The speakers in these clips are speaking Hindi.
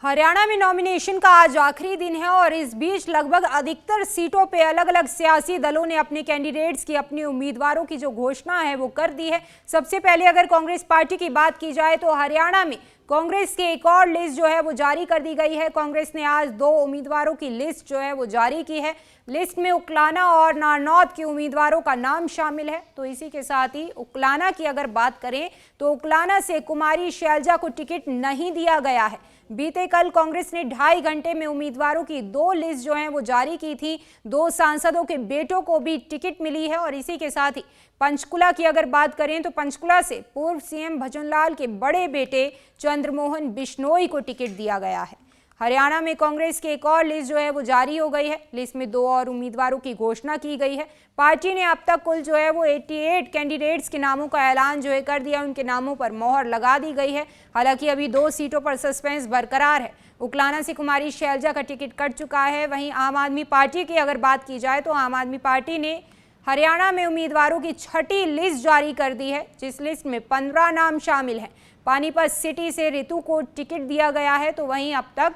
हरियाणा में नॉमिनेशन का आज आखिरी दिन है और इस बीच लगभग अधिकतर सीटों पे अलग अलग सियासी दलों ने अपने कैंडिडेट्स की, अपने उम्मीदवारों की जो घोषणा है वो कर दी है। सबसे पहले अगर कांग्रेस पार्टी की बात की जाए तो हरियाणा में कांग्रेस की एक और लिस्ट जो है वो जारी कर दी गई है। कांग्रेस ने आज 2 उम्मीदवारों की लिस्ट जो है वो जारी की है। लिस्ट में उकलाना और नारनौद के उम्मीदवारों का नाम शामिल है। तो इसी के साथ ही उकलाना की अगर बात करें तो उकलाना से कुमारी शैलजा को टिकट नहीं दिया गया है। बीते कल कांग्रेस ने 2.5 घंटे में उम्मीदवारों की 2 लिस्ट जो हैं वो जारी की थी। 2 सांसदों के बेटों को भी टिकट मिली है और इसी के साथ ही पंचकुला की अगर बात करें तो पंचकुला से पूर्व सीएम भजनलाल के बड़े बेटे चंद्रमोहन बिश्नोई को टिकट दिया गया है। हरियाणा में कांग्रेस की एक और लिस्ट जो है वो जारी हो गई है। लिस्ट में 2 और उम्मीदवारों की घोषणा की गई है। पार्टी ने अब तक कुल जो है वो 88 कैंडिडेट्स के नामों का ऐलान जो है कर दिया। उनके नामों पर मोहर लगा दी गई है। हालांकि अभी 2 सीटों पर सस्पेंस बरकरार है। उकलाना से कुमारी शैलजा का टिकट कट चुका है। वहीं आम आदमी पार्टी की अगर बात की जाए तो आम आदमी पार्टी ने हरियाणा में उम्मीदवारों की 6ठी लिस्ट जारी कर दी है, जिस लिस्ट में 15 नाम शामिल हैं। पानीपत सिटी से रितु को टिकट दिया गया है। तो वहीं अब तक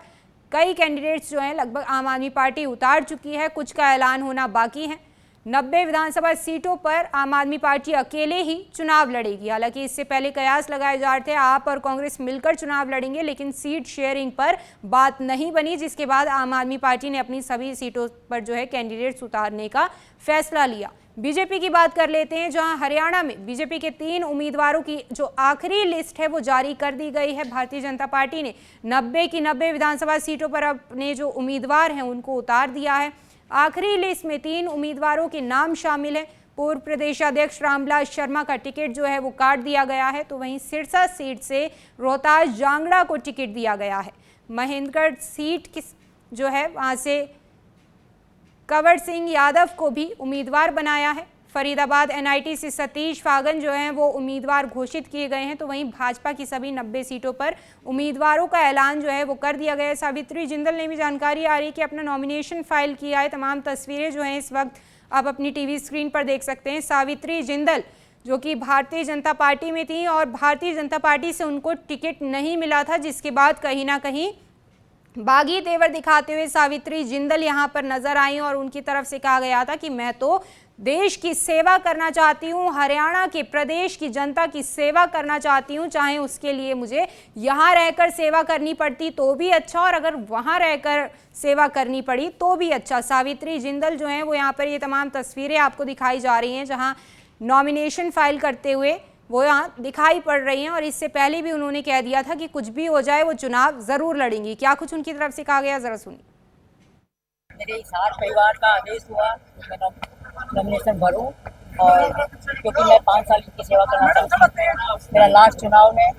कई कैंडिडेट्स जो हैं लगभग आम आदमी पार्टी उतार चुकी है, कुछ का ऐलान होना बाकी है। 90 विधानसभा सीटों पर आम आदमी पार्टी अकेले ही चुनाव लड़ेगी। हालांकि इससे पहले कयास लगाए जा रहे थे आप और कांग्रेस मिलकर चुनाव लड़ेंगे, लेकिन सीट शेयरिंग पर बात नहीं बनी, जिसके बाद आम आदमी पार्टी ने अपनी सभी सीटों पर जो है कैंडिडेट्स उतारने का फैसला लिया। बीजेपी की बात कर लेते हैं, जहां हरियाणा में बीजेपी के 3 उम्मीदवारों की जो आखिरी लिस्ट है वो जारी कर दी गई है। भारतीय जनता पार्टी ने 90 की 90 विधानसभा सीटों पर अपने जो उम्मीदवार हैं उनको उतार दिया है। आखिरी लिस्ट में 3 उम्मीदवारों के नाम शामिल हैं। पूर्व प्रदेशाध्यक्ष रामविलास शर्मा का टिकट जो है वो काट दिया गया है। तो वहीं सिरसा सीट से रोहतास जांगड़ा को टिकट दिया गया है। महेंद्रगढ़ सीट की जो है वहां से कंवर सिंह यादव को भी उम्मीदवार बनाया है। फरीदाबाद एनआईटी से सतीश फागन जो हैं वो उम्मीदवार घोषित किए गए हैं। तो वहीं भाजपा की सभी 90 सीटों पर उम्मीदवारों का ऐलान जो है वो कर दिया गया है। सावित्री जिंदल ने भी जानकारी आ रही है कि अपना नॉमिनेशन फाइल किया है। तमाम तस्वीरें जो हैं इस वक्त आप अपनी टीवी स्क्रीन पर देख सकते हैं। सावित्री जिंदल जो कि भारतीय जनता पार्टी में थी और भारतीय जनता पार्टी से उनको टिकट नहीं मिला था, जिसके बाद कहीं ना कहीं बागी तेवर दिखाते हुए सावित्री जिंदल यहां पर नजर आई और उनकी तरफ से कहा गया था कि मैं तो देश की सेवा करना चाहती हूं, हरियाणा के प्रदेश की जनता की सेवा करना चाहती हूं, चाहे उसके लिए मुझे यहां रहकर सेवा करनी पड़ती तो भी अच्छा और अगर वहां रहकर सेवा करनी पड़ी तो भी अच्छा। सावित्री जिंदल जो है वो यहाँ पर ये तमाम तस्वीरें आपको दिखाई जा रही हैं जहाँ नॉमिनेशन फाइल करते हुए वो यहाँ दिखाई पड़ रही हैं और इससे पहले भी उन्होंने कह दिया था कि कुछ भी हो जाए वो चुनाव जरूर लड़ेंगी। क्या कुछ उनकी तरफ से कहा गया, जरा सुनिए। मेरे हिसार परिवार का आदेश हुआ मैं नॉमिनेशन भरूं और क्योंकि मैं 5 साल की सेवा करना चाहती हूँ। मेरा लास्ट चुनाव में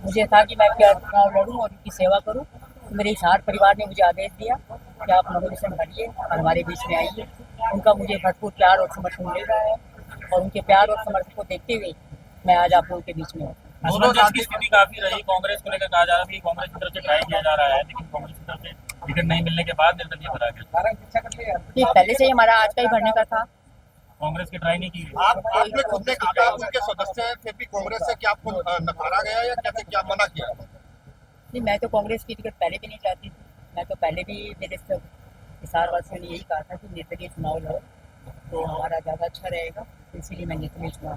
मुझे था कि मैं चुनाव लड़ूं और उनकी सेवा करूं। तो मेरे हिसार परिवार ने मुझे आदेश दिया कि आप नॉमिनेशन भरिए और हमारे बीच में आइए। उनका मुझे भरपूर प्यार और समर्थन मिल रहा है और उनके प्यार और समर्थन को देखते हुए मैं आज आप लोगों के बीच में हूँ। दोनों की स्थिति काफी रही। कांग्रेस को लेकर कहा जा रहा है कि कांग्रेस की तरफ से ट्राई किया जा रहा है, लेकिन कांग्रेस की तरफ से टिकट नहीं मिलने के बाद निर्दलीय भरा गया। पहले से ही हमारा आज का ही भरने का था। कांग्रेस की ट्राई नहीं की। आपने खुद ने कहा आप उनके सदस्य हैं, फिर भी कांग्रेस से क्या आपको नकारा गया या कैसे क्या मना किया? नहीं, मैं तो कांग्रेस की टिकट पहले भी नहीं चाहती थी। मैं तो पहले भी मेरे हिसार वासियों ने यही कहा था कि निर्दलीय चुनाव लड़ो तो हमारा ज़्यादा अच्छा रहेगा, इसीलिए मैं निर्दलीय चुनाव